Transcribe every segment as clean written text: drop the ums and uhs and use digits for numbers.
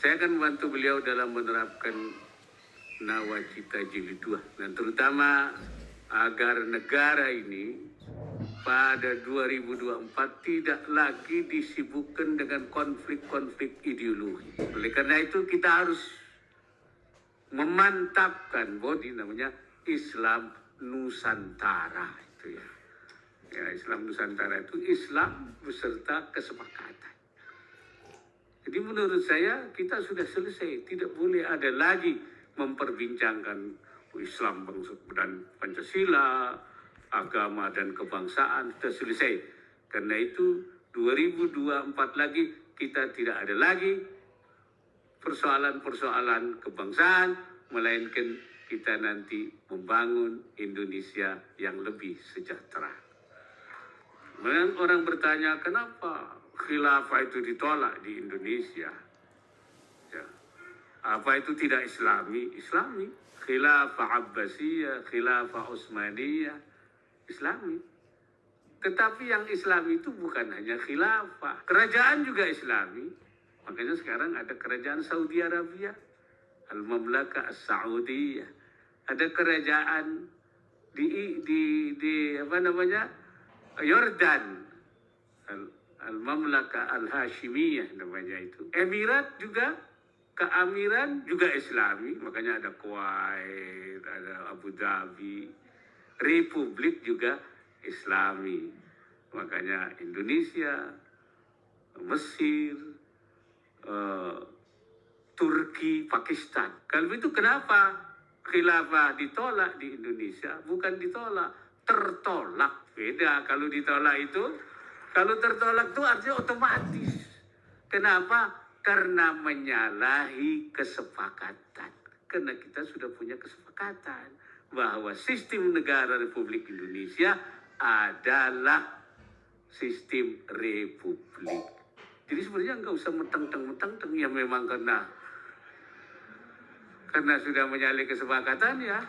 Saya akan membantu beliau dalam menerapkan Nawacita Jilid 2, dan terutama agar negara ini pada 2024 tidak lagi disibukkan dengan konflik-konflik ideologi. Oleh karena itu kita harus memantapkan bahwa namanya Islam Nusantara itu ya. Ya, Islam Nusantara itu Islam beserta kesepakatan. Jadi menurut saya kita sudah selesai, tidak boleh ada lagi memperbincangkan Islam dan Pancasila, agama dan kebangsaan, sudah selesai. Karena itu 2024 lagi kita tidak ada lagi persoalan-persoalan kebangsaan, melainkan kita nanti membangun Indonesia yang lebih sejahtera. Kemudian orang bertanya, kenapa khilafah itu ditolak di Indonesia? Ya. Apa itu tidak Islami? Islami. Khilafah Abbasiyah, khilafah Utsmaniyah, Islami. Tetapi yang Islami itu bukan hanya khilafah. Kerajaan juga Islami. Makanya sekarang ada kerajaan Saudi Arabia, Al-Mamlakah As-Saudiyah. Ada kerajaan di apa namanya? Yordan, Al-Mamlakah Al-Hashimiyah namanya itu. Emirat juga, keamiran juga Islami, makanya ada Kuwait, ada Abu Dhabi. Republik juga Islami, makanya Indonesia, Mesir, Turki, Pakistan. Kalau itu kenapa khilafah ditolak di Indonesia? Bukan ditolak, tertolak. Beda kalau ditolak itu. Kalau tertolak itu artinya otomatis. Kenapa? Karena menyalahi kesepakatan. Karena kita sudah punya kesepakatan bahwa sistem negara Republik Indonesia adalah sistem republik. Jadi sebenarnya nggak usah meteng-teng ya, memang karena sudah menyalahi kesepakatan ya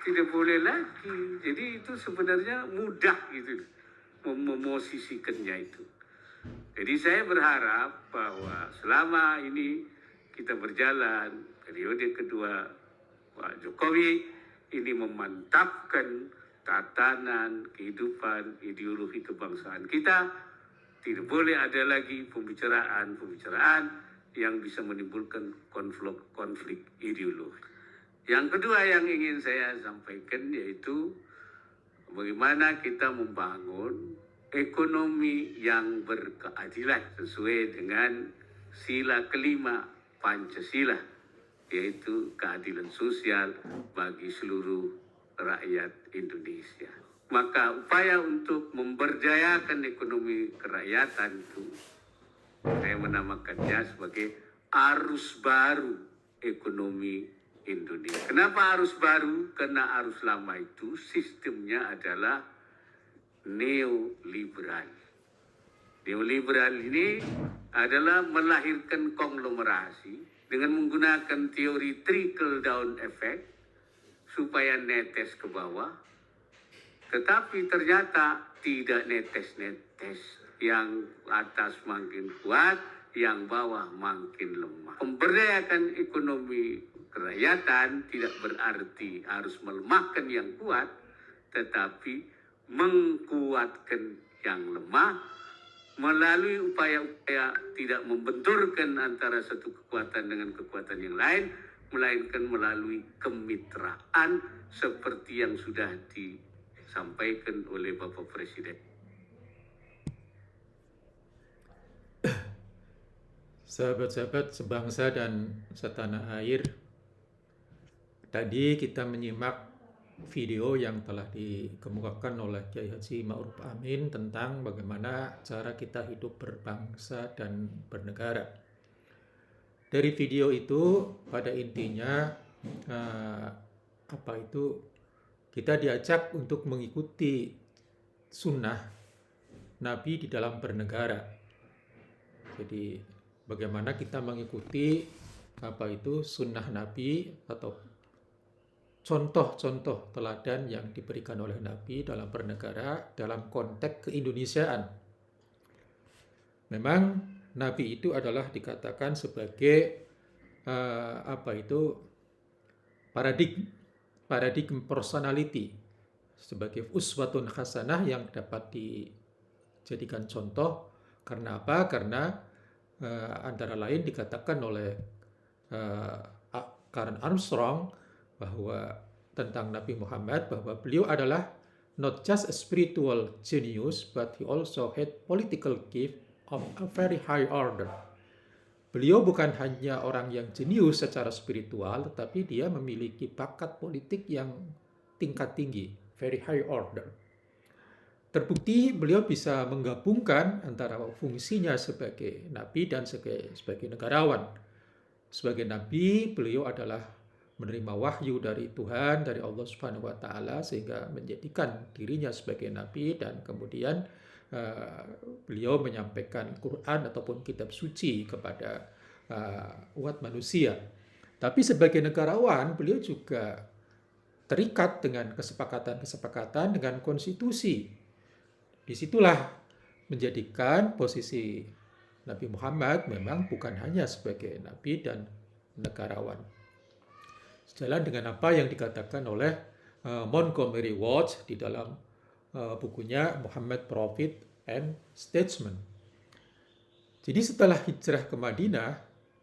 tidak boleh lagi. Jadi itu sebenarnya mudah gitu memosisikannya itu. Jadi saya berharap bahwa selama ini kita berjalan periode kedua Pak Jokowi ini memantapkan tatanan kehidupan ideologi kebangsaan kita. Tidak boleh ada lagi pembicaraan yang bisa menimbulkan konflik ideologi. Yang kedua yang ingin saya sampaikan yaitu bagaimana kita membangun ekonomi yang berkeadilan sesuai dengan sila kelima Pancasila, yaitu keadilan sosial bagi seluruh rakyat Indonesia. Maka upaya untuk memberdayakan ekonomi kerakyatan itu saya menamakannya sebagai arus baru ekonomi Indonesia. Kenapa arus baru? Karena arus lama itu sistemnya adalah neoliberal. Neoliberal ini adalah melahirkan konglomerasi dengan menggunakan teori trickle down effect supaya netes ke bawah. Tetapi ternyata tidak netes-netes, yang atas makin kuat, yang bawah makin lemah. Memberdayakan ekonomi kerakyatan tidak berarti harus melemahkan yang kuat, tetapi mengkuatkan yang lemah melalui upaya-upaya tidak membenturkan antara satu kekuatan dengan kekuatan yang lain, melainkan melalui kemitraan seperti yang sudah disampaikan oleh Bapak Presiden. Sahabat-sahabat sebangsa dan setanah air, tadi kita menyimak video yang telah dikemukakan oleh Kiai Haji Ma'ruf Amin tentang bagaimana cara kita hidup berbangsa dan bernegara. Dari video itu pada intinya kita diajak untuk mengikuti sunnah Nabi di dalam bernegara. Jadi bagaimana kita mengikuti sunnah Nabi atau contoh-contoh teladan yang diberikan oleh Nabi dalam bernegara dalam konteks keindonesiaan. Memang Nabi itu adalah dikatakan sebagai paradigm personality, sebagai uswatun hasanah yang dapat dijadikan contoh. Karena apa? Karena antara lain dikatakan oleh Karen Armstrong bahwa tentang Nabi Muhammad, bahwa beliau adalah not just a spiritual genius, but he also had political gift of a very high order. Beliau bukan hanya orang yang jenius secara spiritual, tetapi dia memiliki bakat politik yang tingkat tinggi, very high order. Terbukti beliau bisa menggabungkan antara fungsinya sebagai nabi dan sebagai negarawan. Sebagai nabi, beliau adalah menerima wahyu dari Tuhan, dari Allah Subhanahu wa taala, sehingga menjadikan dirinya sebagai nabi, dan kemudian beliau menyampaikan Quran ataupun kitab suci kepada umat manusia. Tapi sebagai negarawan, beliau juga terikat dengan kesepakatan-kesepakatan dengan konstitusi. Disitulah menjadikan posisi Nabi Muhammad memang bukan hanya sebagai nabi dan negarawan. Sejalan dengan apa yang dikatakan oleh Montgomery Ward di dalam bukunya Muhammad Prophet and Statesman. Jadi setelah hijrah ke Madinah,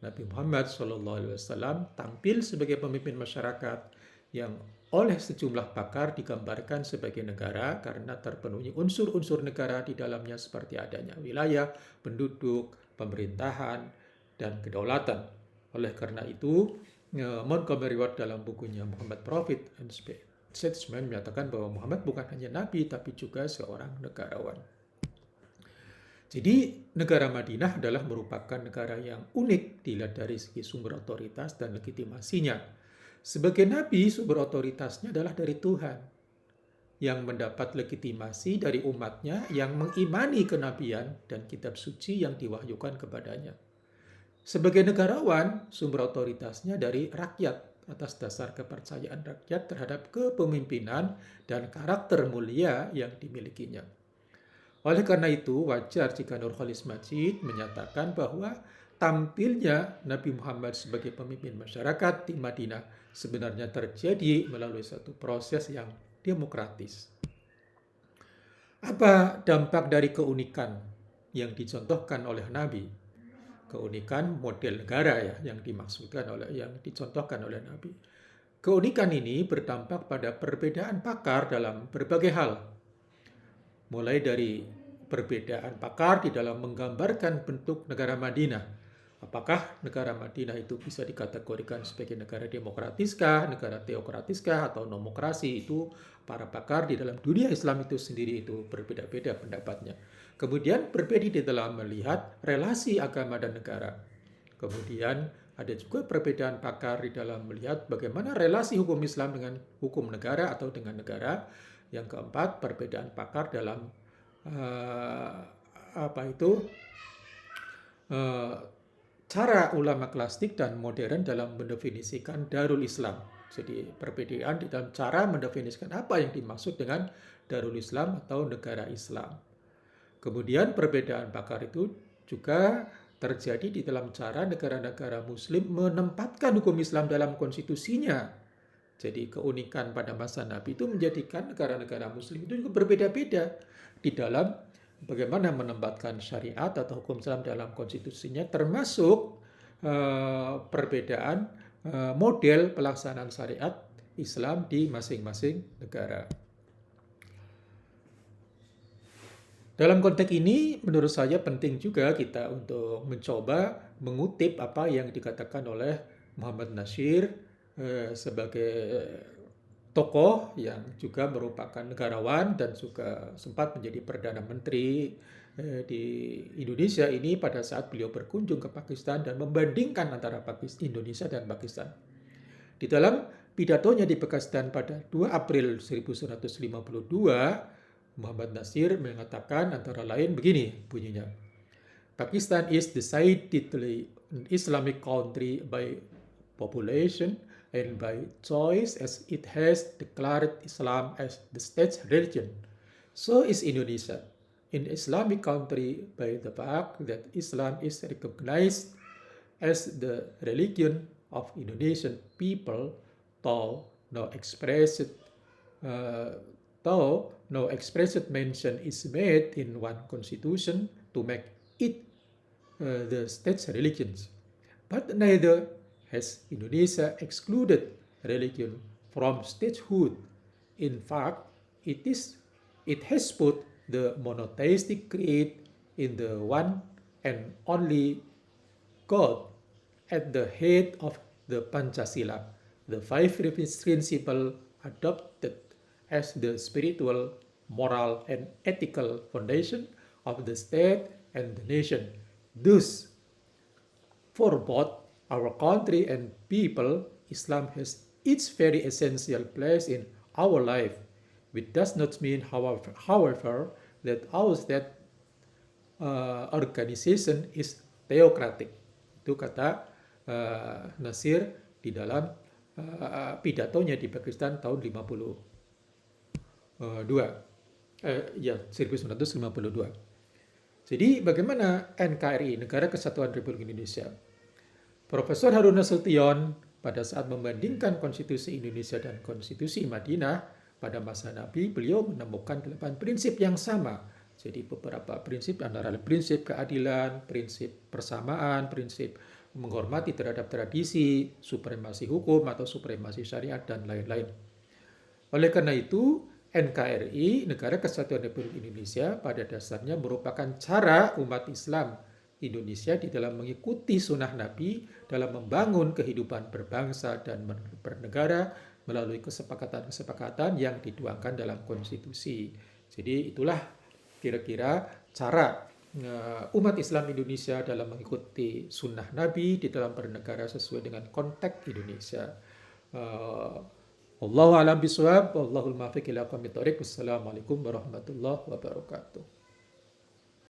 Nabi Muhammad SAW tampil sebagai pemimpin masyarakat yang oleh sejumlah pakar digambarkan sebagai negara karena terpenuhi unsur-unsur negara di dalamnya seperti adanya wilayah, penduduk, pemerintahan, dan kedaulatan. Oleh karena itu, Montgomery Ward dalam bukunya Muhammad Prophet and Statesman menyatakan bahwa Muhammad bukan hanya nabi tapi juga seorang negarawan. Jadi negara Madinah adalah merupakan negara yang unik dilihat dari segi sumber otoritas dan legitimasinya. Sebagai nabi, sumber otoritasnya adalah dari Tuhan yang mendapat legitimasi dari umatnya yang mengimani kenabian dan kitab suci yang diwahyukan kepadanya. Sebagai negarawan, sumber otoritasnya dari rakyat atas dasar kepercayaan rakyat terhadap kepemimpinan dan karakter mulia yang dimilikinya. Oleh karena itu, wajar jika Nurholis Majid menyatakan bahwa tampilnya Nabi Muhammad sebagai pemimpin masyarakat di Madinah sebenarnya terjadi melalui satu proses yang demokratis. Apa dampak dari keunikan yang dicontohkan oleh Nabi? Keunikan model negara yang dicontohkan oleh Nabi. Keunikan ini berdampak pada perbedaan pakar dalam berbagai hal. Mulai dari perbedaan pakar di dalam menggambarkan bentuk negara Madinah. Apakah negara Madinah itu bisa dikategorikan sebagai negara demokratiskah, negara teokratiskah, atau nomokrasi? Itu para pakar di dalam dunia Islam itu sendiri itu berbeda-beda pendapatnya. Kemudian berbeda di dalam melihat relasi agama dan negara. Kemudian ada juga perbedaan pakar di dalam melihat bagaimana relasi hukum Islam dengan hukum negara atau dengan negara. Yang keempat, perbedaan pakar dalam cara ulama klasik dan modern dalam mendefinisikan Darul Islam. Jadi perbedaan di dalam cara mendefinisikan apa yang dimaksud dengan Darul Islam atau negara Islam. Kemudian perbedaan pakar itu juga terjadi di dalam cara negara-negara Muslim menempatkan hukum Islam dalam konstitusinya. Jadi keunikan pada masa Nabi itu menjadikan negara-negara Muslim itu juga berbeda-beda di dalam bagaimana menempatkan syariat atau hukum Islam dalam konstitusinya, termasuk perbedaan model pelaksanaan syariat Islam di masing-masing negara. Dalam konteks ini, menurut saya penting juga kita untuk mencoba mengutip apa yang dikatakan oleh Muhammad Natsir sebagai tokoh yang juga merupakan negarawan dan juga sempat menjadi Perdana Menteri di Indonesia ini pada saat beliau berkunjung ke Pakistan dan membandingkan antara Indonesia dan Pakistan. Di dalam pidatonya di Pakistan pada 2 April 1952, Muhammad Natsir mengatakan antara lain begini bunyinya. Pakistan is decidedly an Islamic country by population and by choice, as it has declared Islam as the state religion. So is Indonesia. in Islamic country by the fact that Islam is recognized as the religion of Indonesian people, though no expressed mention is made in one constitution to make it the state's religions. But neither has Indonesia excluded religion from statehood. In fact, it has put the monotheistic creed in the one and only God at the head of the Pancasila, the five principles adopted as the spiritual, moral, and ethical foundation of the state and the nation. Thus, for both our country and people, Islam has its very essential place in our life, which does not mean, however, that our state organization is theocratic. Itu kata Nasir di dalam pidatonya di Pakistan tahun 1952. Jadi bagaimana NKRI, Negara Kesatuan Republik Indonesia? Profesor Harun Nasution pada saat membandingkan Konstitusi Indonesia dan Konstitusi Madinah pada masa Nabi, beliau menemukan 8 prinsip yang sama. Jadi beberapa prinsip antara lain prinsip keadilan, prinsip persamaan, prinsip menghormati terhadap tradisi, supremasi hukum atau supremasi syariat, dan lain-lain. Oleh karena itu, NKRI, Negara Kesatuan Republik Indonesia, pada dasarnya merupakan cara umat Islam Indonesia di dalam mengikuti sunnah Nabi dalam membangun kehidupan berbangsa dan bernegara melalui kesepakatan-kesepakatan yang dituangkan dalam konstitusi. Jadi itulah kira-kira cara umat Islam Indonesia dalam mengikuti sunnah Nabi di dalam bernegara sesuai dengan konteks Indonesia. Wallahu a'lam bishawab, wallahul muwaffiq ila aqwamit thoriq. Wassalamualaikum warahmatullahi wabarakatuh.